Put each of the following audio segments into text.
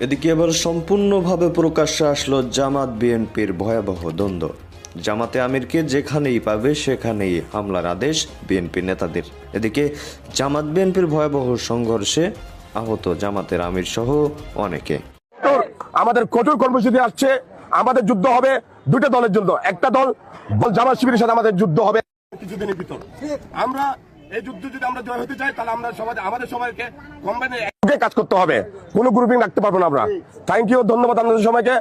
এদিকে এবার সম্পূর্ণভাবে প্রকাশ্যে আসলো জামাত বিএনপির ভয়াবহ দ্বন্দ্ব। জামাতে আমিরকে যেখানেই পাবে সেখানেই হামলার আদেশ বিএনপি নেতাদের। এদিকে জামাত বিএনপির ভয়াবহ সংঘর্ষে আহত জামাতের আমির সহ অনেকে। আমাদের কঠোর কর্মসূচি আসছে, আমাদের যুদ্ধ হবে দুটো দলের জন্য। একটা দল জামাত শিবিরের সাথে আমাদের যুদ্ধ হবে কিছুদিনের ভিতর। আমরা এই যুদ্ধ যদি আমরা জয় হতে চাই তাহলে আমরা সবাই আমাদের সবাইকে কম্বাইনে কাজ করতে হবে, কোনো গ্রুপিং রাখতে পারবো না আমরা। থ্যাংক ইউ, ধন্যবাদ আপনাদের সবাইকে।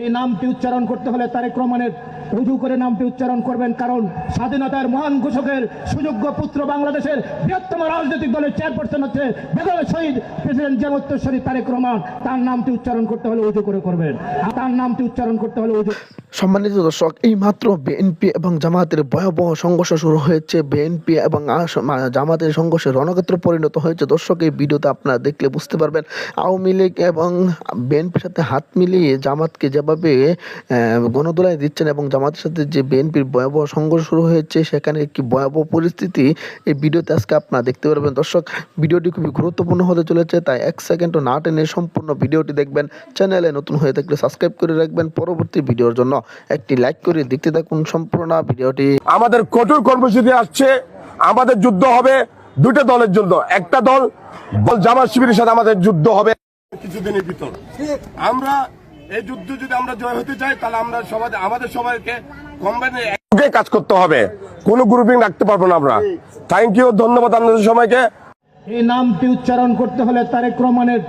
এই নামটি উচ্চারণ করতে হলে তারেক রহমানের উজু করে নামটি উচ্চারণ করবেন, কারণ স্বাধীনতার মহান ঘোষকের সুযোগ্য পুত্র বাংলাদেশের বৃহত্তম রাজনৈতিক দলের চেয়ারপারসন হচ্ছে বেগম শহীদ প্রেসিডেন্ট জামাতুশ্বরী তারেক রহমান। তার নামটি উচ্চারণ করতে হলে উজু করে করবেন, তার নামটি উচ্চারণ করতে হলে উজু। সম্মানিত দর্শক, এই মাত্র বিএনপি এবং জামাতের ভয়াবহ সংঘর্ষ শুরু হয়েছে। বিএনপি এবং জামাতের সংঘর্ষে রণক্ষেত্রে পরিণত হয়েছে। দর্শক, এই ভিডিওতে আপনারা দেখলে বুঝতে পারবেন আওয়ামী লীগ এবং বিএনপির সাথে হাত মিলিয়ে জামাতকে যেভাবে গণদোলায় দিচ্ছেন এবং জামাতের সাথে যে বিএনপির ভয়াবহ সংঘর্ষ শুরু হয়েছে সেখানে কি ভয়াবহ পরিস্থিতি এই ভিডিওতে আজকে আপনারা দেখতে পারবেন। দর্শক, ভিডিওটি খুবই গুরুত্বপূর্ণ হতে চলেছে, তাই এক সেকেন্ডও না টেনে সম্পূর্ণ ভিডিওটি দেখবেন। চ্যানেলে নতুন হয়ে থাকলে সাবস্ক্রাইব করে রাখবেন। পরবর্তী ভিডিওর জন্য একটি লাইক করে দেখতে থাকুন সম্পূর্ণ ভিডিওটি। আমাদের কঠোর কর্মসূচি আসছে, আমাদের যুদ্ধ হবে দুটো দলের জন্য। একটা দল জামাত শিবিরের সাথে আমাদের যুদ্ধ হবে কিছুদিনের ভিতর। আমরা এই যুদ্ধ যদি আমরা জয় হতে চাই তাহলে আমরা সবাই আমাদের সবাইকে কম্বাইনে কাজ করতে হবে, কোনো গ্রুপিং রাখতে পারবো না আমরা। থ্যাংক ইউ, ধন্যবাদ আপনাদের সবাইকে। এই নামটি উচ্চারণ করতে হলে তারেক রহমানের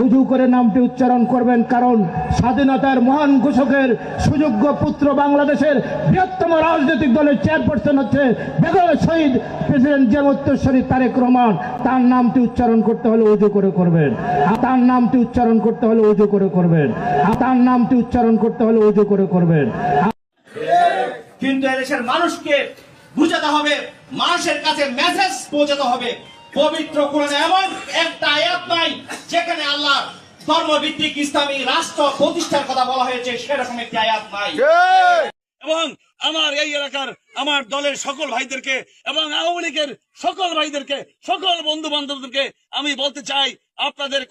উজু করে নামটি উচ্চারণ করবেন, কারণ স্বাধীনতার মহান ঘোষকের সুযোগ্য পুত্র বাংলাদেশের বৃহত্তম রাজনৈতিক দলের চেয়ারপারসন হচ্ছে বেগম শহীদ প্রেসিডেন্ট জামাতুশ্বরী তারেক রহমান। তার নামটি উচ্চারণ করতে হলে উজু করে করবেন, তার নামটি উচ্চারণ করতে হলে উজু করে করবেন, তার নামটি উচ্চারণ করতে হলে উজু করে করবেন। কিন্তু এদেশের মানুষকে বুঝাতে হবে, মানুষের কাছে মেসেজ পৌঁছাতে হবে। পবিত্র কোরআনে এমন একটা আয়াত নাই যেখানে আল্লাহ ধর্মভিত্তিক ইসলামী রাষ্ট্র প্রতিষ্ঠার কথা বলা হয়েছে, সেরকম একটি আয়াত নাই। এবং আমার এই এলাকার আমার দলের সকল ভাইদেরকে এবং আওয়ামী লীগের সকল ভাইদেরকে, সকল বন্ধু বান্ধবদেরকে আমি বলতে চাই, আপনাদের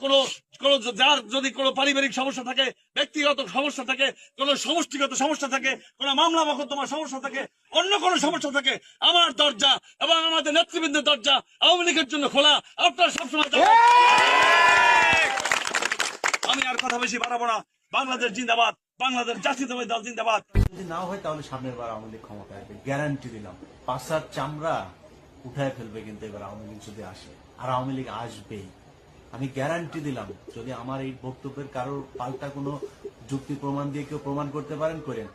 যার যদি কোনো পারিবারিক সমস্যা থাকে, ব্যক্তিগত সমস্যা থাকে, কোনো সমষ্টিগত সমস্যা থাকে, কোনো মামলা মোকদ্দমার সমস্যা থাকে, অন্য কোনো সমস্যা থাকে, আমার দরজা এবং আমাদের নেতৃবৃন্দের দরজা আওয়ামী লীগের জন্য খোলা। আপনারা সবসময় আমি আর কথা বেশি বাড়াবো না। বাংলাদেশ জিন্দাবাদ, বাংলাদেশ জাতীয়তাবাদী দল জিন্দাবাদ। যদি না হয় তাহলে সামনের বার আওয়ামী লীগ ক্ষমতা আসবে, গ্যারান্টি দিলাম। পাশার চামড়া উঠায় ফেলবে কিন্তু এবার আওয়ামী লীগ যদি আসে, আর আওয়ামী লীগ আসবেই, আমি গ্যারান্টি দিলাম। যদি আমার এই বক্তব্যের কারোর পাল্টা কোনো যুক্তি প্রমাণ দিয়ে কেউ প্রমাণ করতে পারেন করেন,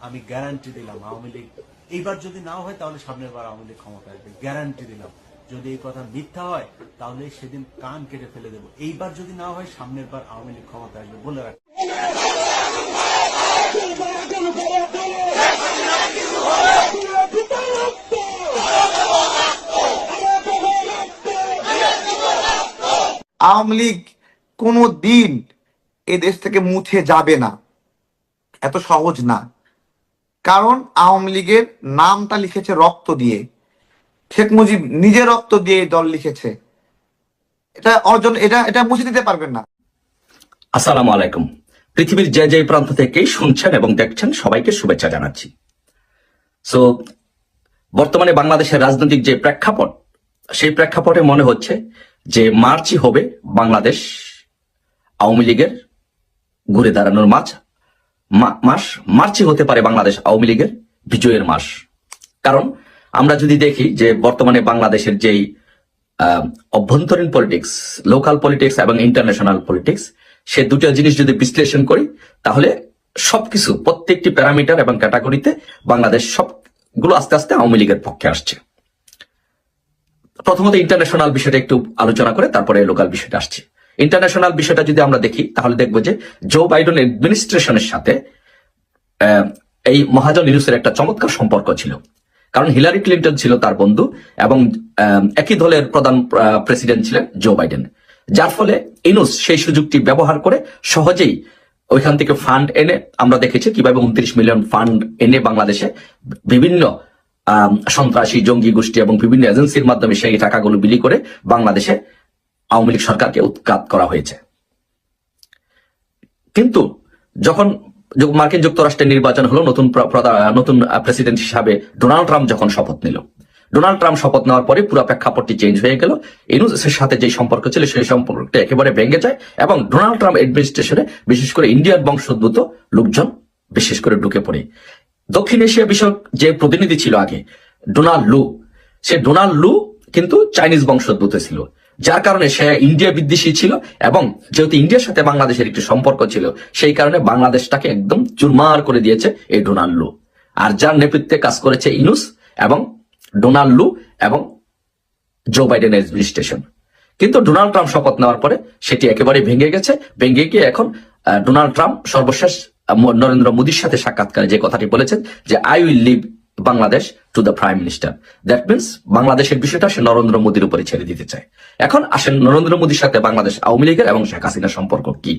আমি গ্যারান্টি দিলাম আওয়ামী লীগ এইবার যদি না হয় তাহলে সামনের বার আওয়ামী লীগ ক্ষমতা আসবে, গ্যারান্টি দিলাম। যদি এই কথা মিথ্যা হয় তাহলে সেদিন কান কেটে ফেলে দেবো। এইবার যদি না হয় সামনের বার আওয়ামী লীগ ক্ষমতা আসবে বলে রাখ। আওয়ামী লীগ কোনো দিন এ দেশ থেকে মুছে যাবে না, এত সহজ না। কারণ আওয়ামী লীগের নামটা লিখেছে রক্ত দিয়ে, শেখ মুজিব নিজের রক্ত দিয়ে দল লিখেছে। এটা অর্জন, এটা মুছে দিতে পারবেন না। আসসালামু আলাইকুম। পৃথিবীর যে যে প্রান্ত থেকেই শুনছেন এবং দেখছেন সবাইকে শুভেচ্ছা জানাচ্ছি। সো বর্তমানে বাংলাদেশের রাজনৈতিক যে প্রেক্ষাপট, সেই প্রেক্ষাপটে মনে হচ্ছে যে মার্চই হবে বাংলাদেশ আওয়ামী লীগের ঘুরে দাঁড়ানোর মাস। মার্চই হতে পারে বাংলাদেশ আওয়ামী লীগের বিজয়ের মাস। কারণ আমরা যদি দেখি যে বর্তমানে বাংলাদেশের যেই অভ্যন্তরীণ পলিটিক্স, লোকাল পলিটিক্স এবং ইন্টারন্যাশনাল পলিটিক্স, সে দুটো জিনিস যদি বিশ্লেষণ করি তাহলে সবকিছু, প্রত্যেকটি প্যারামিটার এবং ক্যাটাগরিতে বাংলাদেশ সবগুলো আস্তে আস্তে আওয়ামী লীগের পক্ষে আসছে। প্রথমত ইন্টারন্যাশনাল বিষয়টা একটু আলোচনা করে তারপরে লোকাল বিষয়টা আসছে। ইন্টারন্যাশনাল বিষয়টা যদি আমরা দেখি তাহলে দেখবো যে জো বাইডেন অ্যাডমিনিস্ট্রেশনের সাথে এই মহাজন ইউনুসের একটা চমৎকার সম্পর্ক ছিল। কারণ হিলারি ক্লিন্টন ছিল তার বন্ধু এবং একই দলের প্রধান প্রেসিডেন্ট ছিলেন জো বাইডেন, যার ফলে ইউনুস সেই সুযোগটি ব্যবহার করে সহজেই ওইখান থেকে ফান্ড এনে, আমরা দেখেছি কিভাবে 29 মিলিয়ন ফান্ড এনে বাংলাদেশে বিভিন্ন সন্ত্রাসী জঙ্গি গোষ্ঠী এবং বিভিন্ন এজেন্সির মাধ্যমে সেই টাকাগুলো বিলি করে বাংলাদেশে আওয়ামী লীগ সরকারকে উৎখাত করা হয়েছে। কিন্তু যখন মার্কিন যুক্তরাষ্ট্রের নির্বাচন হলো, নতুন প্রেসিডেন্ট হিসাবে ডোনাল্ড ট্রাম্প যখন শপথ নিল, ডোনাল্ড ট্রাম্প শপথ নেওয়ার পরে পুরো প্রেক্ষাপটটি চেঞ্জ হয়ে গেল। ইউনূসের সাথে যে সম্পর্ক ছিল সেই সম্পর্কটা একেবারে ভেঙে যায় এবং ডোনাল্ড ট্রাম্প অ্যাডমিনিস্ট্রেশনে বিশেষ করে ইন্ডিয়ার বংশোদ্ভূত লোকজন বিশেষ করে ঢুকে পড়ে। দক্ষিণ এশিয়া বিষয়ক যে প্রতিনিধি ছিল আগে ডোনাল্ড লু কিন্তু চাইনিজ বংশোদ্ভূত ছিল, যার কারণে সে ইন্ডিয়া বিদ্বেষী ছিল এবং যেহেতু ইন্ডিয়ার সাথে বাংলাদেশের একটি সম্পর্ক ছিল সেই কারণে বাংলাদেশটাকে একদম চুরমার করে দিয়েছে এই ডোনাল্ড লু। আর যার নেতৃত্বে কাজ করেছে ইউনূস এবং ডোনাল্ড লু এবং জো বাইডেন অ্যাডমিনিস্ট্রেশন। কিন্তু ডোনাল্ড ট্রাম্প শপথ নেওয়ার পরে সেটি একেবারে ভেঙে গেছে। ভেঙে গিয়ে এখন ডোনাল্ড ট্রাম্প সর্বশেষ নরেন্দ্র মোদীর সাথে সাক্ষাৎকারে যে কথাটি বলেছেন যে I will leave Bangladesh to the prime minister. That means বাংলাদেশের বিষয়টা সে নরেন্দ্র মোদীর উপরে ছেড়ে দিতে চায়। এখন আসেন নরেন্দ্র মোদীর সাথে বাংলাদেশ আওয়ামী লীগের এবং শেখ হাসিনার সম্পর্ক কি।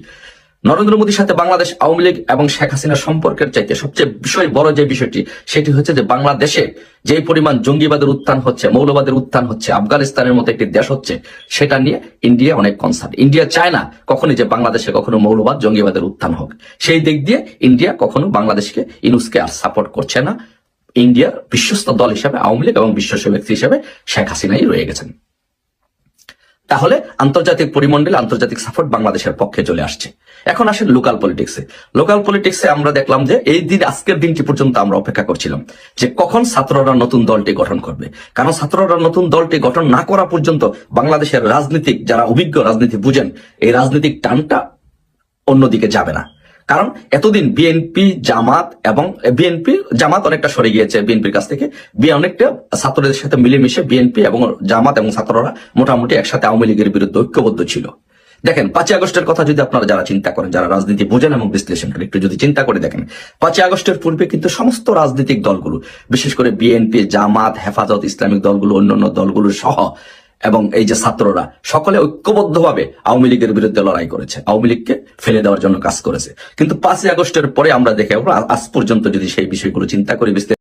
নরেন্দ্র মোদীর সাথে বাংলাদেশ আওয়ামী লীগ এবং শেখ হাসিনার সম্পর্কের চাইতে সবচেয়ে বড় যে বিষয়টি সেটি হচ্ছে যে বাংলাদেশে যে পরিমাণ জঙ্গিবাদের উত্থান হচ্ছে, মৌলবাদের উত্থান হচ্ছে, আফগানিস্তানের মতো একটি দেশ হচ্ছে, সেটা নিয়ে ইন্ডিয়া অনেক কনসার্ন। ইন্ডিয়া চায় না কখনই যে বাংলাদেশে কখনো মৌলবাদ জঙ্গিবাদের উত্থান হোক। সেই দিক দিয়ে ইন্ডিয়া কখনো বাংলাদেশকে ইউনূসকে আর সাপোর্ট করছে না। ইন্ডিয়ার বিশ্বস্ত দল হিসাবে আওয়ামী লীগ এবং বিশ্বস্ত ব্যক্তি হিসাবে শেখ হাসিনাই রয়ে গেছেন। তাহলে আন্তর্জাতিক পরিমণ্ডলে আন্তর্জাতিক সাপোর্ট বাংলাদেশের পক্ষে চলে আসছে। এখন আসেন লোকাল পলিটিক্সে। লোকাল পলিটিক্সে আমরা দেখলাম যে এই দিন, আজকের দিনটি পর্যন্ত আমরা অপেক্ষা করছিলাম যে কখন ছাত্ররা নতুন দলটি গঠন করবে। কারণ ছাত্ররা নতুন দলটি গঠন না করা পর্যন্ত বাংলাদেশের রাজনীতিক যারা অভিজ্ঞ রাজনীতি বুঝেন এই রাজনৈতিক টানটা অন্যদিকে যাবে না। কারণ এতদিন বিএনপি জামাত অনেকটা সরে গিয়েছে বিএনপির কাছ থেকে, অনেকটা ছাত্রদের সাথে মিলেমিশে বিএনপি এবং জামাত এবং ছাত্ররা মোটামুটি একসাথে আওয়ামী লীগের বিরুদ্ধে ঐক্যবদ্ধ ছিল। দেখেন 5ই আগস্টের কথা যদি আপনারা যারা চিন্তা করেন, যারা রাজনীতি বোঝেন এবং বিশ্লেষণ করেন, একটু যদি চিন্তা করে দেখেন 5ই আগস্টের পূর্বে কিন্তু সমস্ত রাজনৈতিক দলগুলো বিশেষ করে বিএনপি, জামাত, হেফাজত ইসলামিক দলগুলো, অন্যান্য দলগুলো সহ এবং এই যে ছাত্ররা সকলে ঐক্যবদ্ধভাবে আওয়ামী লীগের বিরুদ্ধে লড়াই করেছে, আওয়ামী লীগকে ফেলে দেওয়ার জন্য কাজ করেছে। কিন্তু 5ই আগস্টের পরে আমরা দেখে আজ পর্যন্ত যদি সেই বিষয়গুলো চিন্তা করি